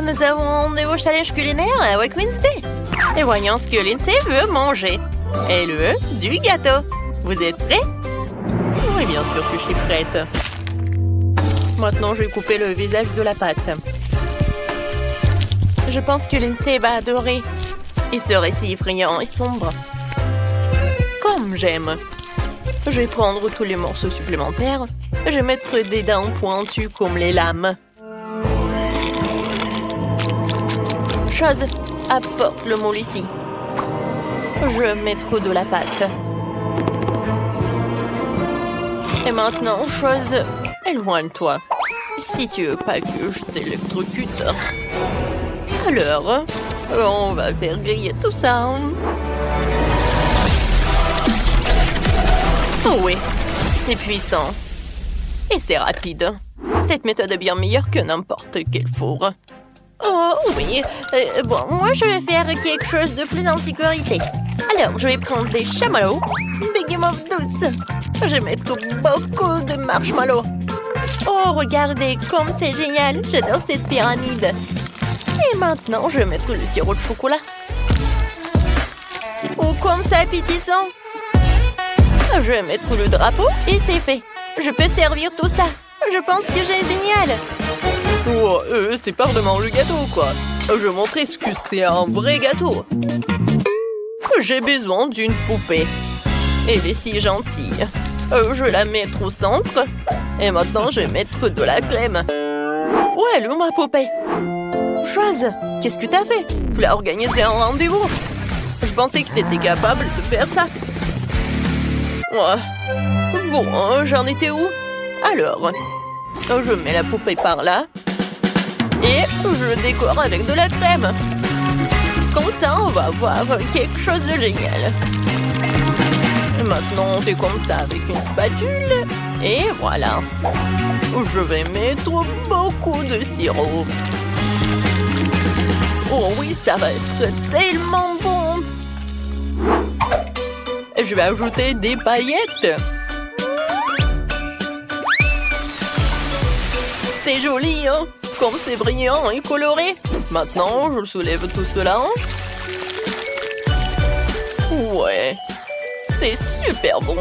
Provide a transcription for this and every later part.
Nous avons un nouveau challenge culinaire avec Wednesday. Et voyons ce que Lindsay veut manger. Elle veut du gâteau. Vous êtes prêts? Oui, bien sûr que je suis prête. Maintenant, je vais couper le visage de la pâte. Je pense que Lindsay va adorer. Il serait si effrayant et sombre. Comme j'aime. Je vais prendre tous les morceaux supplémentaires. Je vais mettre des dents pointues comme les lames. Chose, apporte le moule ici. Je vais mettre de la pâte. Et maintenant, chose, éloigne-toi. Si tu veux pas que je t'électrocute. Alors, on va faire griller tout ça. Oh oui, c'est puissant. Et c'est rapide. Cette méthode est bien meilleure que n'importe quel four. Oh oui, bon, moi je vais faire quelque chose de plus en sécurité. Alors, je vais prendre des chamallows, des guimauves douces. Je vais mettre beaucoup de marshmallows. Oh, regardez comme c'est génial. J'adore cette pyramide. Et maintenant, je vais mettre le sirop de chocolat. Oh, comme c'est appétissant. Je vais mettre le drapeau et c'est fait. Je peux servir tout ça. Je pense que j'ai génial. Oh, c'est pas vraiment le gâteau, quoi. Je vais montrer ce que c'est un vrai gâteau. J'ai besoin d'une poupée. Elle est si gentille. Je vais la mettre au centre. Et maintenant, je vais mettre de la crème. Ouais, elle est où ma poupée? Chose, qu'est-ce que t'as fait? Tu l'as organisé un rendez-vous. Je pensais que t'étais capable de faire ça. Ouais. Bon, j'en étais où? Alors, je mets la poupée par là. Et je décore avec de la crème. Comme ça, on va avoir quelque chose de génial. Maintenant, on fait comme ça avec une spatule. Et voilà. Je vais mettre beaucoup de sirop. Oh oui, ça va être tellement bon. Je vais ajouter des paillettes. C'est joli, hein? Comme c'est brillant et coloré. Maintenant, je soulève tout cela. Ouais, c'est super bon.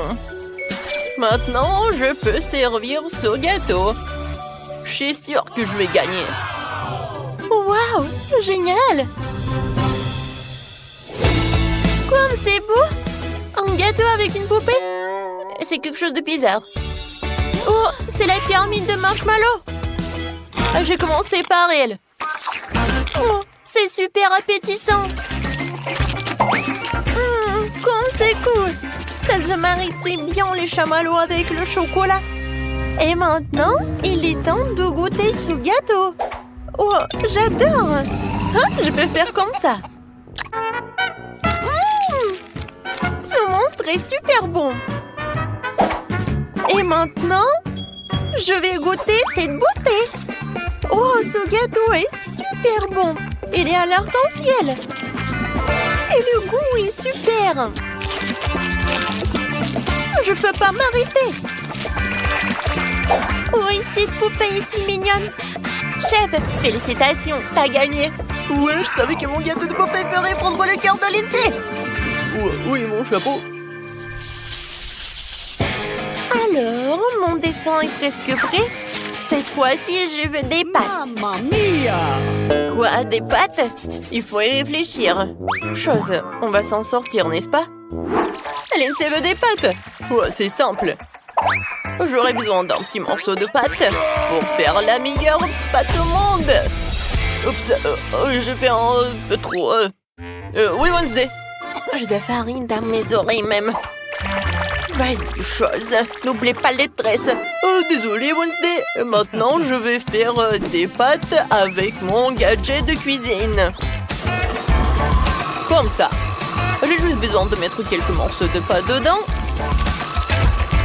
Maintenant, je peux servir ce gâteau. Je suis sûre que je vais gagner. Waouh, génial! Comme c'est beau! Un gâteau avec une poupée? C'est quelque chose de bizarre. Oh, c'est la pyramide de marshmallow! J'ai commencé par elle. Oh, c'est super appétissant! Comme c'est cool! Ça se marie très bien les chamallows avec le chocolat. Et maintenant, il est temps de goûter ce gâteau. Oh, j'adore! Je peux faire comme ça. Ce monstre est super bon. Et maintenant, je vais goûter cette beauté. Oh, ce gâteau est super bon. Il est à l'arc-en-ciel. Et le goût est super. Je peux pas m'arrêter. Oui, cette poupée est si mignonne. Chef, félicitations, t'as gagné. Ouais, je savais que mon gâteau de poupée ferait prendre le cœur de Lindsay. Oui, mon chapeau. Alors, mon dessin est presque prêt. Cette fois-ci, je veux des pâtes. Mamma mia! Quoi, des pâtes? Il faut y réfléchir. Chose, on va s'en sortir, n'est-ce pas? Lindsay veut des pâtes. Ouais, c'est simple. J'aurais besoin d'un petit morceau de pâte pour faire la meilleure pâte au monde. Oups, j'ai fait un peu trop. Oui, Wednesday. J'ai de la farine dans mes oreilles même. Vas-y, chose. N'oublie pas les tresses. Désolé, Wednesday. Maintenant, je vais faire des pâtes avec mon gadget de cuisine. Comme ça. J'ai juste besoin de mettre quelques morceaux de pâte dedans.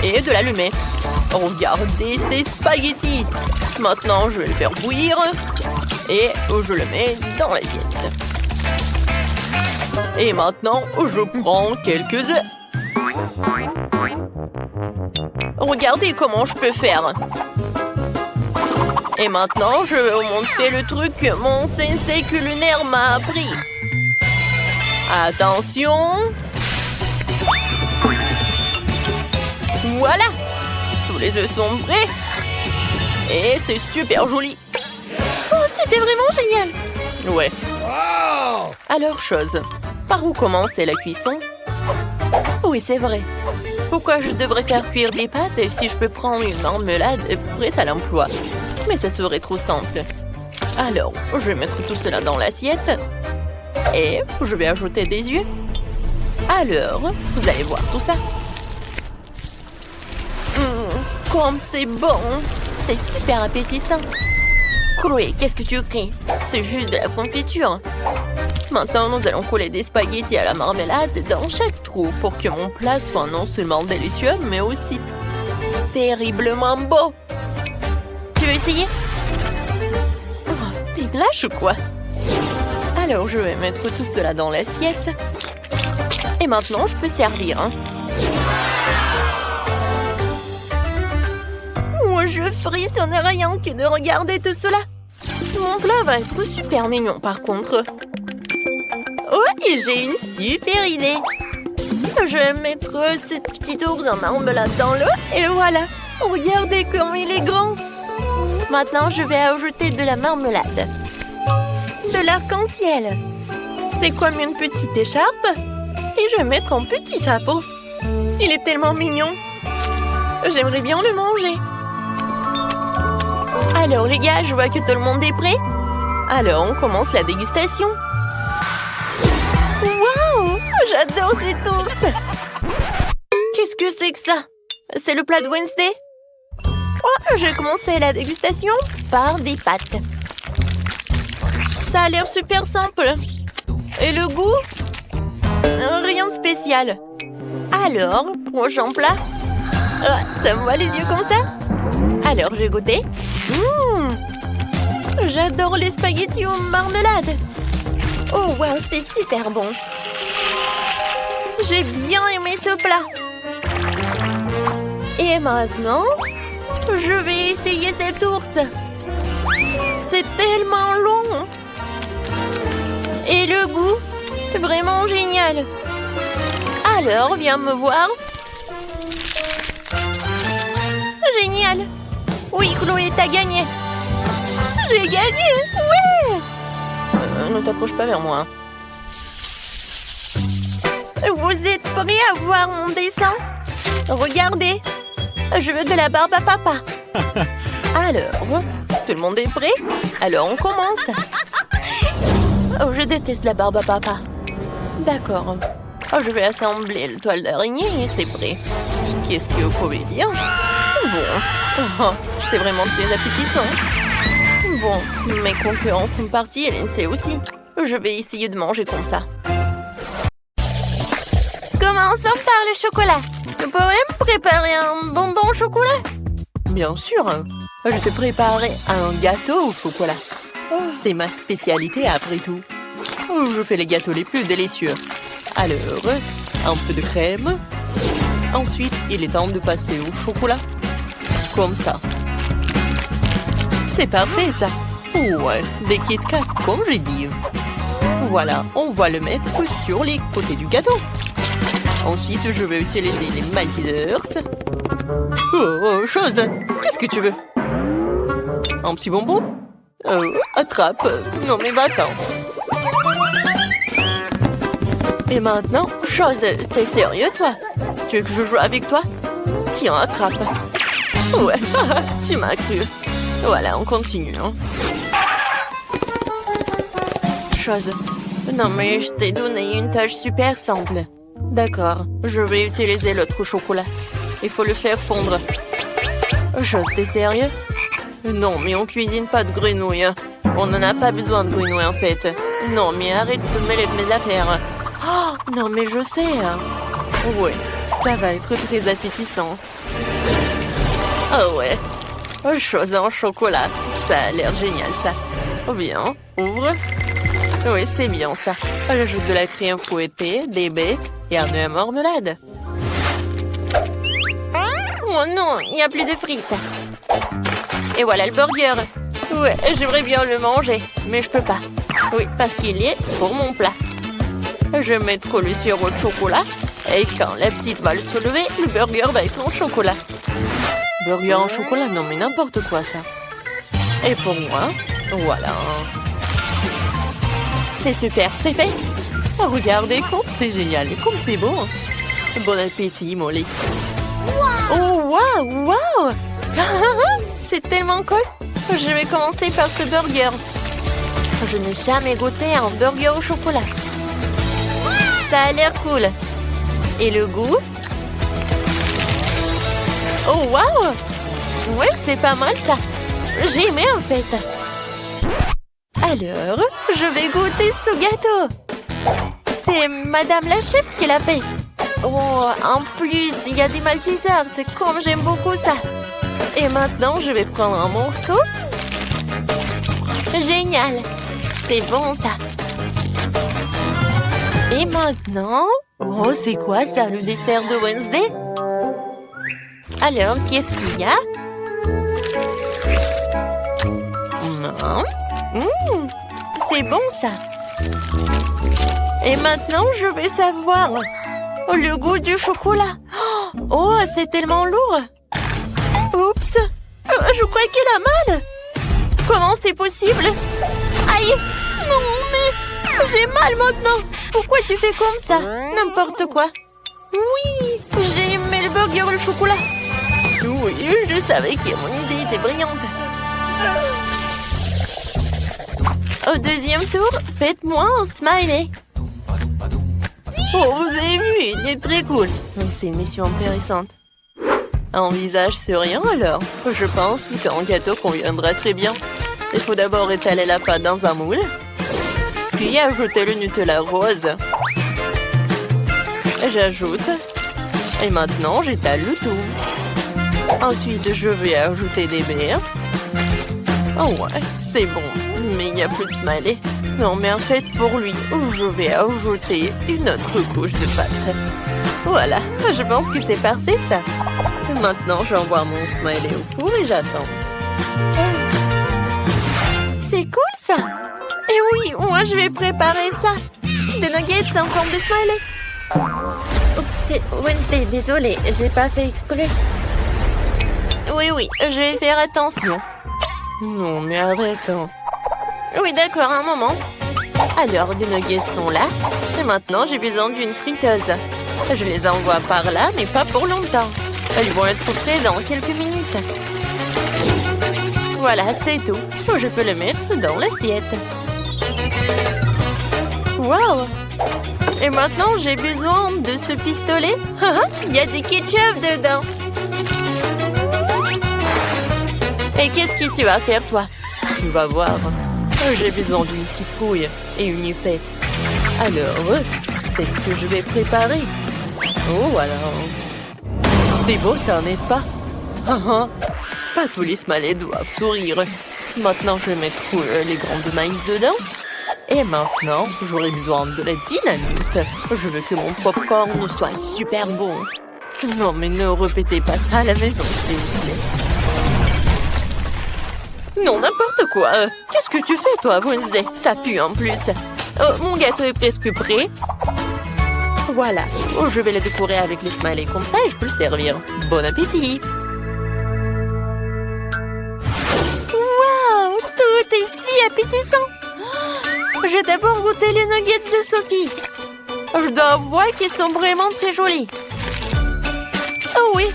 Et de l'allumer. Regardez ces spaghettis. Maintenant, je vais le faire bouillir. Et je le mets dans l'assiette. Et maintenant, je prends quelques œufs. Regardez comment je peux faire. Et maintenant, je vais vous montrer le truc que mon sensei culinaire m'a appris. Attention. Voilà. Tous les œufs sont prêts. Et c'est super joli. Oh, c'était vraiment génial. Ouais. Wow! Alors, chose. Par où commencer la cuisson? Oui, c'est vrai. Pourquoi je devrais faire cuire des pâtes si je peux prendre une marmelade prête à l'emploi? Mais ça serait trop simple. Alors, je vais mettre tout cela dans l'assiette. Et je vais ajouter des œufs. Alors, vous allez voir tout ça. Comme c'est bon! C'est super appétissant. Chloé, qu'est-ce que tu cries? C'est juste de la confiture. Maintenant, nous allons coller des spaghettis à la marmelade dans chaque trou pour que mon plat soit non seulement délicieux, mais aussi terriblement beau. Tu veux essayer? Oh, t'es lâche ou quoi? Alors, je vais mettre tout cela dans l'assiette. Et maintenant, je peux servir. Moi, je frissonne rien que de regarder tout cela. Mon plat va être super mignon, par contre. Oh, et j'ai une super idée. Je vais mettre cette petite ours en marmelade dans l'eau et voilà. Regardez comme il est grand. Maintenant, je vais ajouter de la marmelade. De l'arc-en-ciel. C'est comme une petite écharpe. Et je vais mettre un petit chapeau. Il est tellement mignon. J'aimerais bien le manger. Alors les gars, je vois que tout le monde est prêt. Alors, on commence la dégustation. Waouh! J'adore cette ours! Qu'est-ce que c'est que ça? C'est le plat de Wednesday? Oh, je vais commencer la dégustation par des pâtes. Ça a l'air super simple. Et le goût? Rien de spécial. Alors, prochain plat. Ça me voit les yeux comme ça. Alors, je vais goûter. J'adore les spaghettis aux marmelades. Oh, wow, c'est super bon. J'ai bien aimé ce plat. Et maintenant, je vais essayer cet ours. C'est tellement long. Et le goût, vraiment génial. Alors, viens me voir. Génial. Oui, Chloé, t'as gagné. J'ai gagné. Ouais. Ne t'approche pas vers moi. Vous êtes prêts à voir mon dessin? Regardez. Je veux de la barbe à papa. Alors, tout le monde est prêt? Alors, on commence. Oh, je déteste la barbe à papa. D'accord. Oh, je vais assembler le toile d'araignée et c'est prêt. Qu'est-ce que vous pouvez dire? Bon. Oh, c'est vraiment très appétissant. Bon, mes concurrents sont partis et Lindsay aussi. Je vais essayer de manger comme ça. Commençons par le chocolat. Vous pouvez me préparer un bonbon au chocolat? Bien sûr. Je te préparerai un gâteau au chocolat. C'est ma spécialité après tout. Je fais les gâteaux les plus délicieux. Alors, un peu de crème. Ensuite, il est temps de passer au chocolat. Comme ça. C'est parfait, ça. Ouais, des Kit Kat, comme j'ai dit. Voilà, on va le mettre sur les côtés du gâteau. Ensuite, je vais utiliser les Maltesers. Oh, chose, qu'est-ce que tu veux? Un petit bonbon? Attrape. Non, mais va-t'en. Et maintenant, chose, t'es sérieux, toi? Tu veux que je joue avec toi? Tiens, attrape. Ouais, tu m'as cru. Voilà, on continue. Hein. Chose. Non, mais je t'ai donné une tâche super simple. D'accord, je vais utiliser l'autre chocolat. Il faut le faire fondre. Chose, t'es sérieux? Non, mais on cuisine pas de grenouilles. On n'en a pas besoin de grenouilles, en fait. Non, mais arrête de mêler mes affaires. Oh, non, mais je sais. Ouais, ça va être très appétissant. Oh ouais. Chose en chocolat. Ça a l'air génial, ça. Bien, ouvre. Oui, c'est bien, ça. J'ajoute de la crème fouettée, des baies et un œuf à marmelade. Oh non, il n'y a plus de frites. Et voilà le burger. Ouais, j'aimerais bien le manger, mais je peux pas. Oui, parce qu'il est pour mon plat. Je mets trop le sirop de chocolat. Et quand la petite va le soulever, le burger va être en chocolat. Burger en chocolat? Non, mais n'importe quoi, ça. Et pour moi, voilà. C'est super, c'est fait. Oh, regardez comme c'est génial, comme c'est bon. Bon appétit, Molly. Oh, waouh, waouh. C'est tellement cool. Je vais commencer par ce burger. Je n'ai jamais goûté un burger au chocolat. Ça a l'air cool. Et le goût? Oh, waouh! Ouais, c'est pas mal ça. J'ai aimé en fait. Alors, je vais goûter ce gâteau. C'est Madame la chef qui l'a fait. Oh, en plus, il y a des maltesers. C'est comme j'aime beaucoup ça. Et maintenant, je vais prendre un morceau. Génial. C'est bon ça. Et maintenant... Oh, c'est quoi ça, le dessert de Wednesday? Alors, qu'est-ce qu'il y a? C'est bon ça. Et maintenant, je vais savoir le goût du chocolat. Oh, c'est tellement lourd. Oups. Je crois qu'il a mal. Comment c'est possible? Aïe. Non, mais j'ai mal maintenant. Pourquoi tu fais comme ça? N'importe quoi. Oui, j'ai aimé le burger au chocolat. Oui, je savais que mon idée était brillante. Au deuxième tour, faites-moi un smiley. Oh, vous avez vu, il est très cool. Mais c'est une mission intéressante. Un visage souriant alors. Je pense qu'un gâteau conviendra très bien. Il faut d'abord étaler la pâte dans un moule. Puis ajouter le Nutella rose. J'ajoute. Et maintenant, j'étale le tout. Ensuite, je vais ajouter des verres. Oh ouais, c'est bon. Mais il n'y a plus de smiley. Non, mais en fait, pour lui, je vais ajouter une autre couche de pâte. Voilà, je pense que c'est parfait, ça. Maintenant, j'envoie mon smiley au four et j'attends. C'est cool, ça. Et oui, moi, je vais préparer ça. Des nuggets en forme de smiley. Oups, c'est Wednesday, désolée, j'ai pas fait exprès. Oui, je vais faire attention. Non, mais arrête. Hein. Oui, d'accord, un moment. Alors, des nuggets sont là. Et maintenant, j'ai besoin d'une friteuse. Je les envoie par là, mais pas pour longtemps. Elles vont être prêtes dans quelques minutes. Voilà, c'est tout. Je peux le mettre dans l'assiette. Waouh! Et maintenant, j'ai besoin de ce pistolet. Il y a du ketchup dedans. Et qu'est-ce que tu vas faire, toi? Tu vas voir. J'ai besoin d'une citrouille et une épée. Alors, c'est ce que je vais préparer. Oh, voilà. C'est beau, ça, n'est-ce pas? Pas tous les smileys doivent sourire. Maintenant, je vais mettre les grains de maïs dedans. Et maintenant, j'aurai besoin de la dynamite. Je veux que mon popcorn soit super bon. Non, mais ne répétez pas ça à la maison, s'il vous plaît. Non, n'importe quoi. Qu'est-ce que tu fais, toi, Wednesday? Ça pue en plus. Mon gâteau est presque prêt. Voilà. Je vais le décorer avec les smileys comme ça et je peux le servir. Bon appétit. Waouh, tout est si appétissant. J'ai d'abord goûté les nuggets de Sophie. Je dois avouer qu'ils sont vraiment très jolis. Oh oui,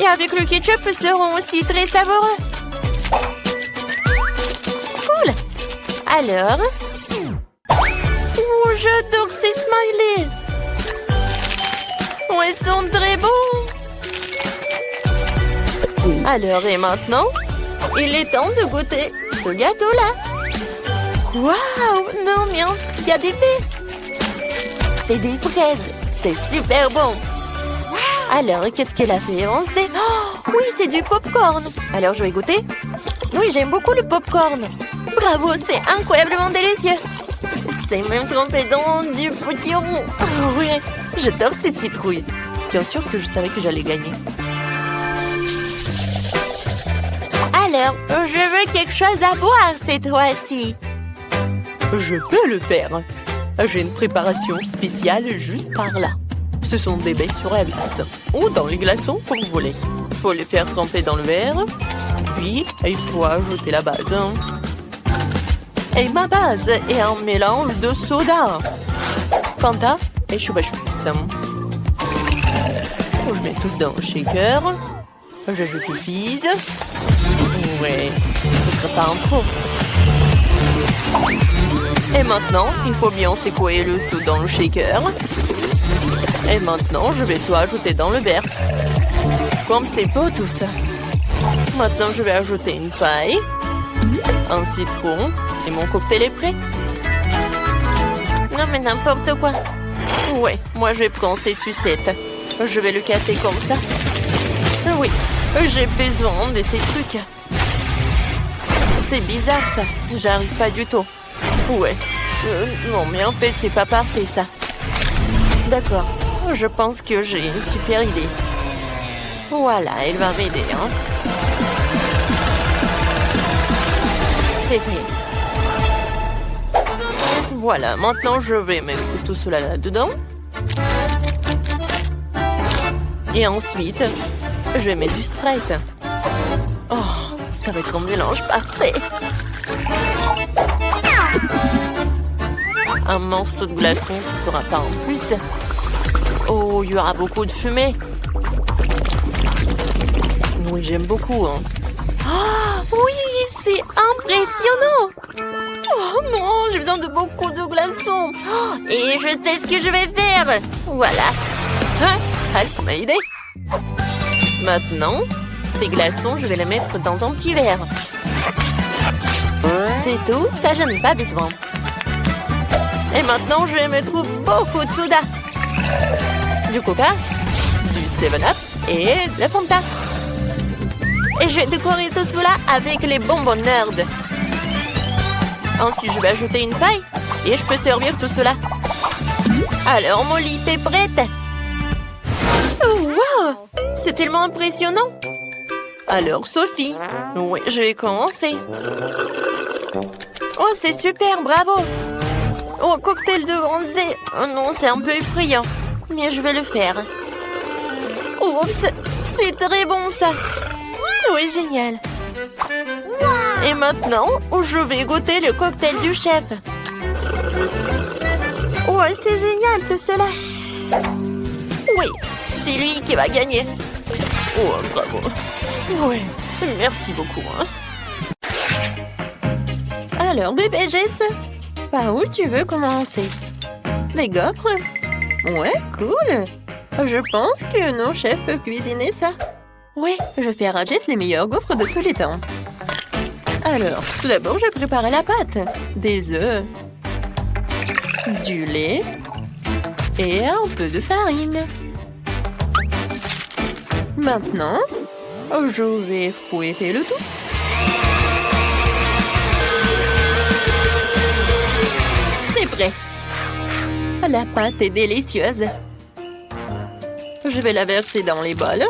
et avec le ketchup, ils seront aussi très savoureux. Cool. Alors... Oh, j'adore ces smileys. Oh, ils sont très bons. Alors, et maintenant, il est temps de goûter ce gâteau-là. Waouh! Non, mais il y a des fées. C'est des fraises. C'est super bon. Alors, qu'est-ce qu'elle a fait, Wednesday? Oh, oui, c'est du popcorn. Alors, je vais goûter. Oui, j'aime beaucoup le popcorn. Bravo, c'est incroyablement délicieux. C'est même trempé dans du potiron. Oh, oui, j'adore cette citrouille. Bien sûr que je savais que j'allais gagner. Alors, je veux quelque chose à boire cette fois-ci. Je peux le faire. J'ai une préparation spéciale juste par là. Ce sont des baies sur la glace. Ou dans les glaçons, comme vous voulez. Il faut les faire tremper dans le verre. Puis, il faut ajouter la base. Et ma base est un mélange de soda, Fanta et Chupa Chups. Je mets tous dans le shaker. J'ajoute le fizz. Ouais, ce sera pas un trop. Et maintenant, il faut bien secouer le tout dans le shaker. Et maintenant, je vais tout ajouter dans le verre. Comme c'est beau tout ça. Maintenant, je vais ajouter une paille, un citron et mon cocktail est prêt. Non mais n'importe quoi. Ouais, moi je vais prendre ces sucettes. Je vais le casser comme ça. Oui, j'ai besoin de ces trucs. C'est bizarre ça, j'arrive pas du tout. Ouais, non mais en fait c'est pas parfait ça. D'accord, je pense que j'ai une super idée. Voilà, elle va m'aider, hein. C'est fait. Voilà, maintenant je vais mettre tout cela là-dedans. Et ensuite, je vais mettre du Sprite. Oh, ça va être un mélange parfait. Un morceau de glaçon qui sera pas en plus. Oh, il y aura beaucoup de fumée. Oui, j'aime beaucoup, hein. Oh, oui, c'est impressionnant. Oh non, j'ai besoin de beaucoup de glaçons. Oh, et je sais ce que je vais faire. Voilà. Elle m'a aidé. Maintenant, ces glaçons, je vais les mettre dans un petit verre. C'est tout, ça j'en ai pas besoin. Et maintenant, je vais mettre beaucoup de soda. Du Coca, du 7-Up et de la Fanta. Et je vais décorer tout cela avec les bonbons Nerd. Ensuite, je vais ajouter une paille et je peux servir tout cela. Alors, Molly, t'es prête? Oh, wow! C'est tellement impressionnant. Alors, Sophie, oui, je vais commencer. Oh, c'est super, bravo! Oh, cocktail de bronzé. Oh non, c'est un peu effrayant. Mais je vais le faire. Oups, c'est très bon ça. Oui, génial. Et maintenant, je vais goûter le cocktail du chef. Oh, c'est génial tout cela. Oui, c'est lui qui va gagner. Oh, bravo. Oui, merci beaucoup. Hein. Alors, bébé Jess, par où tu veux commencer? Les gaufres? Ouais, cool. Je pense que nos chefs peuvent cuisiner ça. Oui, je vais faire à Jess les meilleurs gaufres de tous les temps. Alors, tout d'abord, je préparer la pâte. Des œufs, du lait et un peu de farine. Maintenant, je vais fouetter le tout. C'est prêt. La pâte est délicieuse. Je vais la verser dans les bols.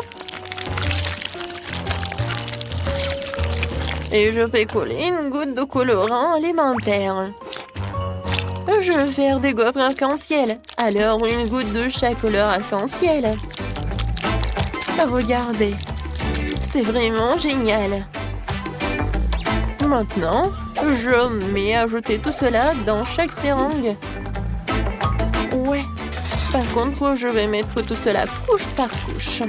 Et je vais coller une goutte de colorant alimentaire. Je vais faire des gaufres arc-en-ciel. Alors une goutte de chaque couleur arc-en-ciel. Regardez. C'est vraiment génial. Maintenant, je mets ajouter tout cela dans chaque seringue. Ouais. Par contre, je vais mettre tout cela couche par couche.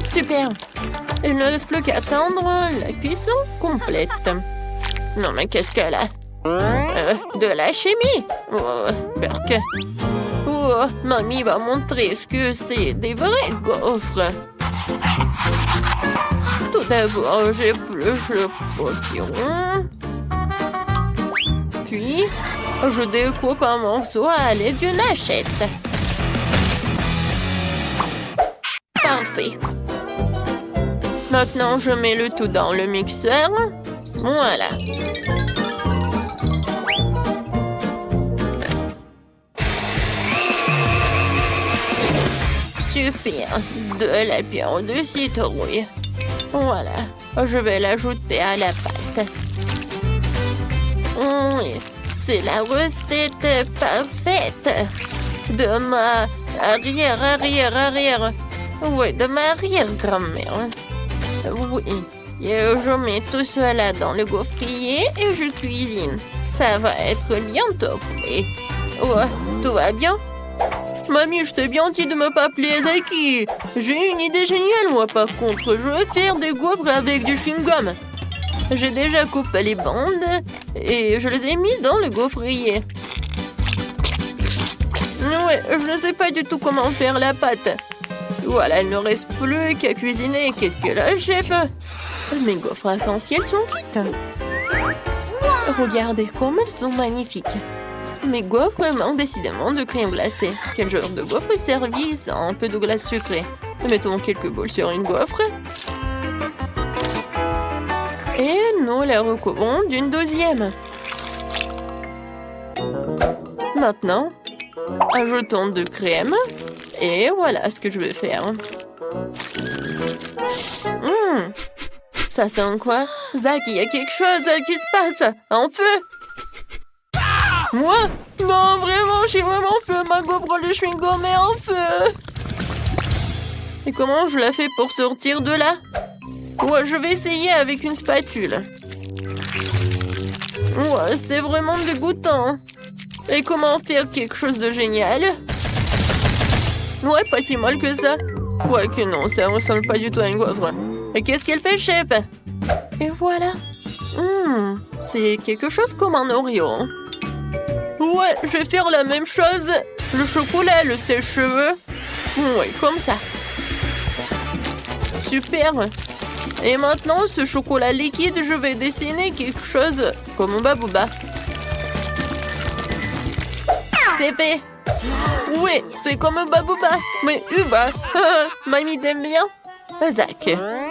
Super. Il ne reste plus qu'à attendre la cuisson complète. Non, mais qu'est-ce qu'elle a? De la chimie? Oh, berk. Oh, mamie va montrer ce que c'est des vrais gaufres. Tout d'abord, j'épluche le papillon. Puis, je découpe un morceau à l'aide d'une hachette. Parfait. Maintenant, je mets le tout dans le mixeur. Voilà. Super. De la pierre de citrouille. Voilà. Je vais l'ajouter à la pâte. Oui, c'est la recette parfaite. De ma arrière. Oui, de ma arrière-grand-mère. Oui. Et je mets tout cela dans le gaufrier et je cuisine. Ça va être bientôt prêt. Oh, tout va bien? Mamie, je t'ai bien dit de me pas appeler Zaki. J'ai une idée géniale, moi, par contre. Je vais faire des gaufres avec du chewing-gum. J'ai déjà coupé les bandes et je les ai mis dans le gaufrier. Ouais, je ne sais pas du tout comment faire la pâte. Voilà, il ne reste plus qu'à cuisiner. Qu'est-ce que là, chef? Mes gaufres arc-en-ciel sont cuites. Regardez comme elles sont magnifiques. Mes gaufres manquent décidément de crème glacée. Quel genre de gaufre est servi sans un peu de glace sucrée? Mettons quelques boules sur une gaufre. Et nous la recouvrons d'une deuxième. Maintenant, ajoutons de crème. Et voilà ce que je vais faire. Ça sent quoi? Zach, il y a quelque chose qui se passe. Un feu? Moi? Non, vraiment, j'ai vraiment feu. Ma gaufre de chewing-gum est en feu. Et comment je la fais pour sortir de là? Ouais, je vais essayer avec une spatule. Ouais, c'est vraiment dégoûtant. Et comment faire quelque chose de génial? Ouais, pas si mal que ça. Ouais, que non, ça ressemble pas du tout à une gaufre. Et qu'est-ce qu'elle fait, chef? Et voilà. C'est quelque chose comme un Oreo. Ouais, je vais faire la même chose. Le chocolat, le sèche-cheveux. Ouais, comme ça. Super. Et maintenant, ce chocolat liquide, je vais dessiner quelque chose comme un babouba. C'est fait. Oui, c'est comme un babouba. Mais Uba, mamie t'aime bien? Zach,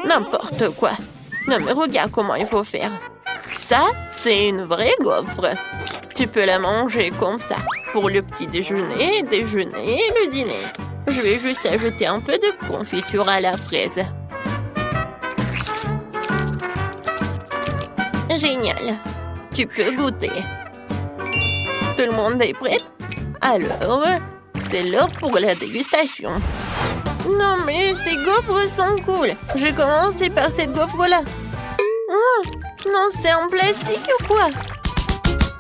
n'importe quoi. Non mais regarde comment il faut faire. Ça, c'est une vraie gaufre. Tu peux la manger comme ça. Pour le petit déjeuner, déjeuner et le dîner. Je vais juste ajouter un peu de confiture à la fraise. Génial. Tu peux goûter. Tout le monde est prêt? Alors, c'est l'heure pour la dégustation. Non, mais ces gaufres sont cool. Je vais commencer par cette gaufre-là. Oh, non, c'est en plastique ou quoi?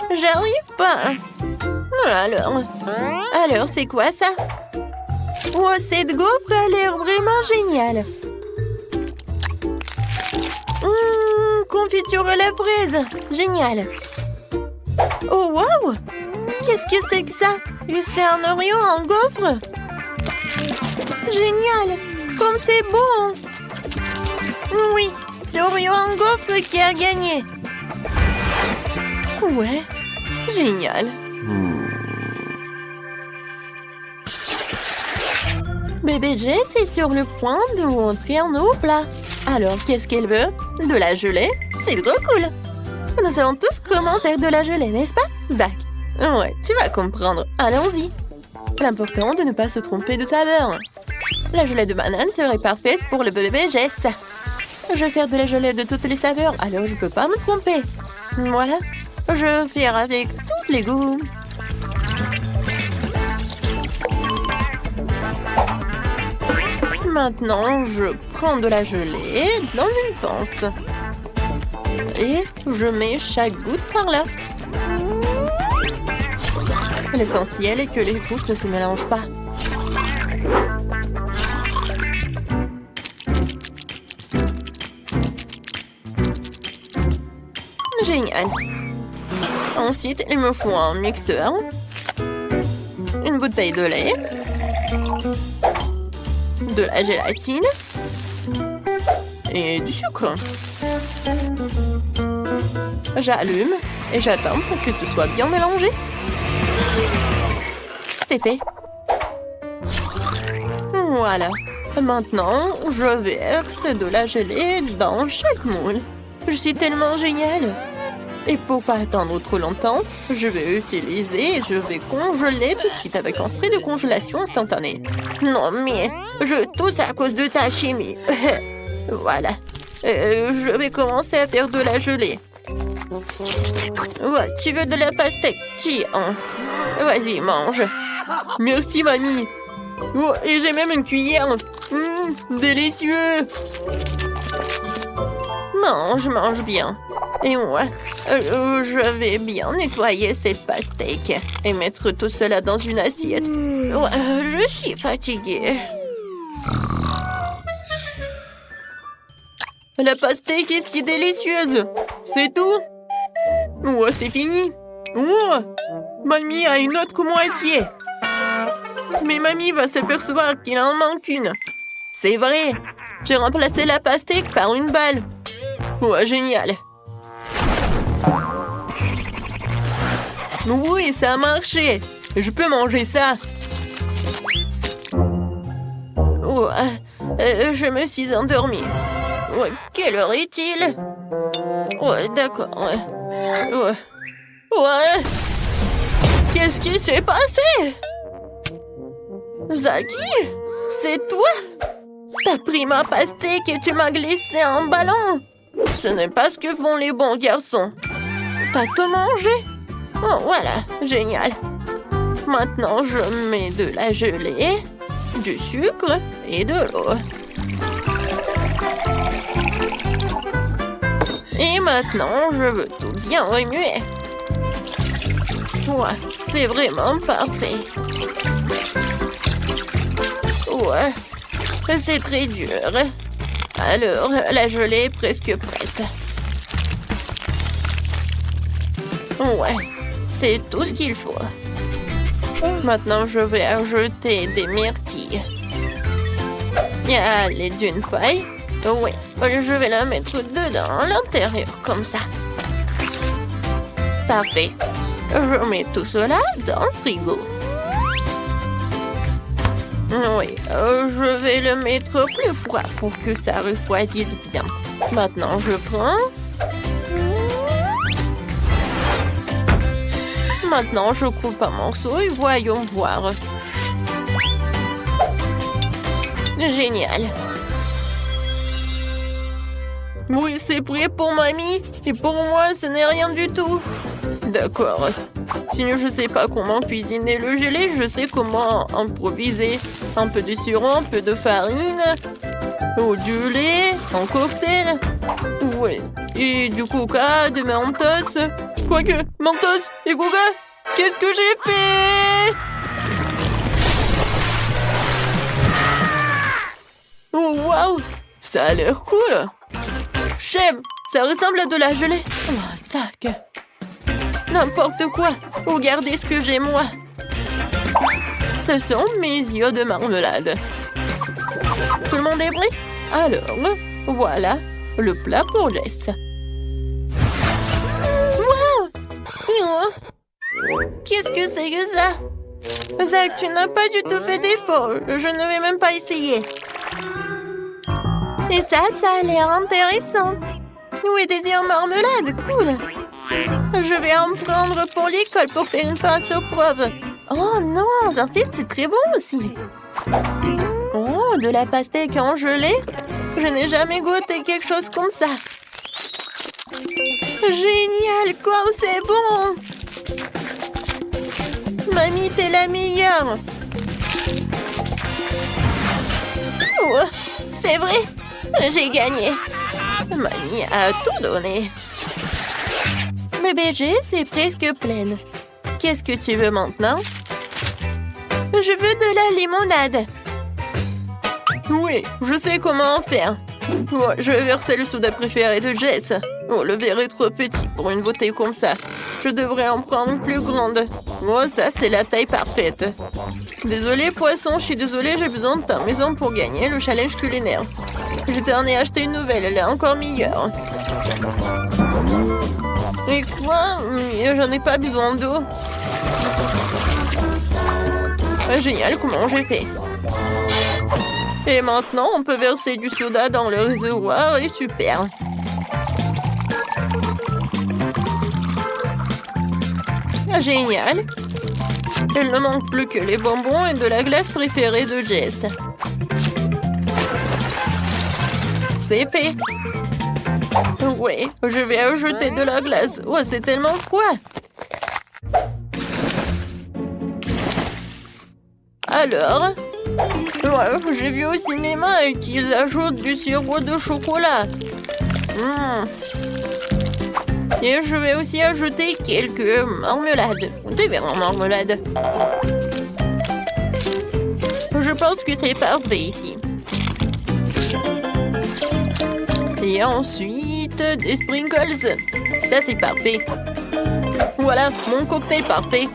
J'arrive pas. Alors, c'est quoi ça? Oh, cette gaufre a l'air vraiment géniale. Confiture à la fraise. Génial. Oh, wow! Qu'est-ce que c'est que ça? C'est un Oreo en gaufre? Génial! Comme c'est beau! Oui, c'est Oreo en gaufre qui a gagné. Ouais, génial. Bébé Jess est sur le point de rentrer en eau plat. Alors, qu'est-ce qu'elle veut? De la gelée? C'est trop cool! Nous savons tous comment faire de la gelée, n'est-ce pas, Zach? Ouais, tu vas comprendre. Allons-y. L'important de ne pas se tromper de saveur. La gelée de banane serait parfaite pour le bébé Jess. Je vais faire de la gelée de toutes les saveurs, alors je peux pas me tromper. Voilà. Je vais faire avec tous les goûts. Maintenant, je prends de la gelée dans une pince. Et je mets chaque goutte par là. L'essentiel est que les couches ne se mélangent pas. Génial. Ensuite, il me faut un mixeur, une bouteille de lait, de la gélatine et du sucre. J'allume et j'attends pour que tout soit bien mélangé. C'est fait. Voilà. Maintenant, je verse de la gelée dans chaque moule. Je suis tellement géniale. Et pour pas attendre trop longtemps, je vais utiliser et je vais congeler tout de suite avec un spray de congélation instantanée. Non mais, Je tousse à cause de ta chimie. Voilà. Je vais commencer à faire de la gelée. Ouais, tu veux de la pastèque? Tiens. Vas-y, mange. Merci, mamie. Oh, et j'ai même une cuillère. Délicieux. Mange bien. Et moi, je vais bien nettoyer cette pastèque et mettre tout cela dans une assiette. Ouais, je suis fatiguée. La pastèque est si délicieuse. C'est tout? Oh, c'est fini. Oh, mamie a une autre moitié. Mais mamie va s'apercevoir qu'il en manque une. C'est vrai. J'ai remplacé la pastèque par une balle. Oh, génial. Oui, ça a marché. Je peux manger ça. Oh, je me suis endormie. Ouais, quelle heure est-il? Ouais, d'accord. Ouais. Qu'est-ce qui s'est passé? Zaki? C'est toi? T'as pris ma pastèque et tu m'as glissé un ballon. Ce n'est pas ce que font les bons garçons. T'as tout mangé? Oh, voilà, génial. Maintenant, je mets de la gelée, du sucre et de l'eau. Et maintenant, je veux tout bien remuer. Ouais, c'est vraiment parfait. Ouais, c'est très dur. Alors, la gelée est presque prête. Ouais, c'est tout ce qu'il faut. Maintenant, je vais ajouter des myrtilles. Allez, d'une paille. Oui, je vais la mettre dedans, à l'intérieur, comme ça. Parfait. Je mets tout cela dans le frigo. Oui, je vais le mettre plus froid pour que ça refroidisse bien. Maintenant, je prends. Maintenant, je coupe un morceau et voyons voir. Génial. Oui, c'est prêt pour mamie. Et pour moi, ce n'est rien du tout. D'accord. Si je ne sais pas comment cuisiner le gelé, je sais comment improviser. Un peu de sirop, un peu de farine, ou du lait, un cocktail. Oui. Et du coca, de mentos. Quoique, mentos et coca, qu'est-ce que j'ai fait? Oh, waouh! Ça a l'air cool! Chef, ça ressemble à de la gelée. Oh, sac. N'importe quoi. Regardez ce que j'ai, moi. Ce sont mes yeux de marmelade. Tout le monde est prêt? Alors, voilà le plat pour Jess. Wow! Qu'est-ce que c'est que ça? Zach, tu n'as pas du tout fait d'effort. Je ne vais même pas essayer. Et ça a l'air intéressant. Oui, des yeux en marmelade, cool. Je vais en prendre pour l'école pour faire une passe aux preuves. Oh non, en fait, c'est très bon aussi. Oh, de la pastèque en gelée? Je n'ai jamais goûté quelque chose comme ça. Génial, quoi, c'est bon. Mamie, t'es la meilleure. Oh, c'est vrai, j'ai gagné. Mamie a tout donné. Bébé Jess est presque pleine. Qu'est-ce que tu veux maintenant? Je veux de la limonade. Oui, je sais comment en faire. Oh, je vais verser le soda préféré de Jess. Oh, le verre est trop petit pour une bouteille comme ça. Je devrais en prendre une plus grande. Oh, ça, c'est la taille parfaite. Désolée, poisson, je suis désolée, j'ai besoin de ta maison pour gagner le challenge culinaire. Je t'en ai acheté une nouvelle, elle est encore meilleure. Et quoi? J'en ai pas besoin d'eau. Génial, comment j'ai fait? Et maintenant, on peut verser du soda dans le réservoir et super. Génial. Il ne manque plus que les bonbons et de la glace préférée de Jess. c'est fait. Oui, je vais ajouter de la glace. Oh, c'est tellement froid. Alors, ouais, j'ai vu au cinéma qu'ils ajoutent du sirop de chocolat. Et je vais aussi ajouter quelques marmelades. Des verres en marmelade. Je pense que c'est parfait ici. Et ensuite, des sprinkles. Ça, c'est parfait. Voilà, mon cocktail parfait.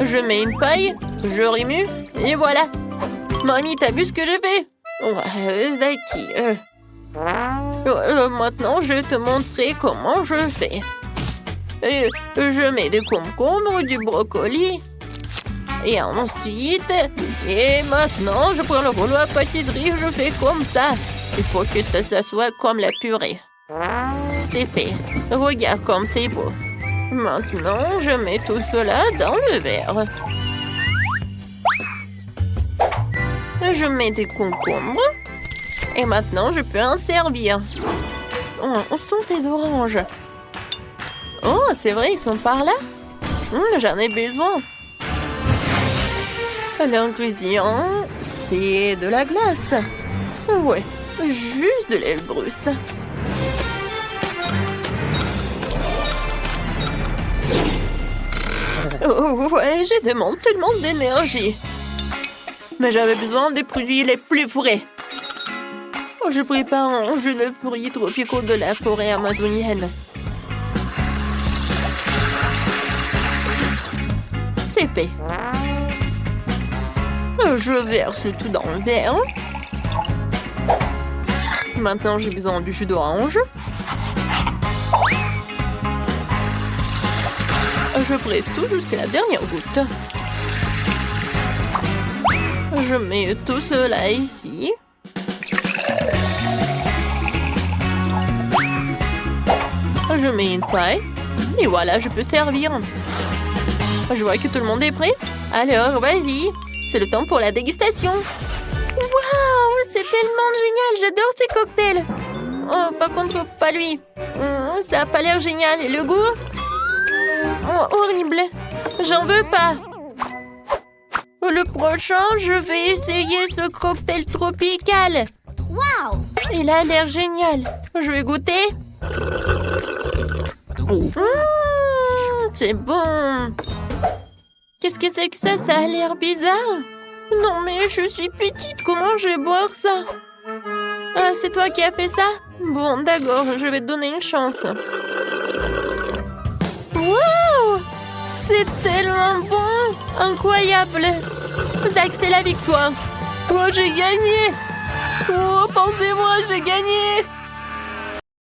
Je mets une paille, je remue, et voilà. Mamie, t'as vu ce que j'ai fait? Ouais, Zaki. Maintenant, je vais te montrer comment je fais. Je mets des concombres, du brocoli. Et ensuite, et maintenant, je prends le rouleau à pâtisserie, je fais comme ça. Il faut que ça soit comme la purée. C'est fait. Regarde comme c'est beau. Maintenant, je mets tout cela dans le verre. Je mets des concombres. Et maintenant, je peux en servir. Oh, où sont ces oranges? Oh, c'est vrai, ils sont par là. J'en ai besoin. L'ingrédient, c'est de la glace. Ouais, juste de l'Elbrus. Oh, ouais, j'ai tellement d'énergie. Mais j'avais besoin des produits les plus frais. Oh, je prépare un jus de fruits tropicaux de la forêt amazonienne. C'est fait. Je verse le tout dans le verre. Maintenant, j'ai besoin du jus d'orange. Je presse tout jusqu'à la dernière goutte. Je mets tout cela ici. Je mets une paille. Et voilà, je peux servir. Je vois que tout le monde est prêt. Alors, vas-y. C'est le temps pour la dégustation. Waouh, c'est tellement génial. J'adore ces cocktails. Oh, par contre, pas lui. Ça a pas l'air génial. Et le goût? Oh, horrible. J'en veux pas. Le prochain, je vais essayer ce cocktail tropical. Waouh! Il a l'air génial. Je vais goûter. C'est bon. Qu'est-ce que c'est que ça? Ça a l'air bizarre. Non, mais je suis petite. Comment je vais boire ça? Ah, c'est toi qui as fait ça? Bon, d'accord. Je vais te donner une chance. Waouh! C'est tellement bon! Incroyable! Zach, c'est la victoire! Oh, j'ai gagné! Oh, pensez-moi, j'ai gagné!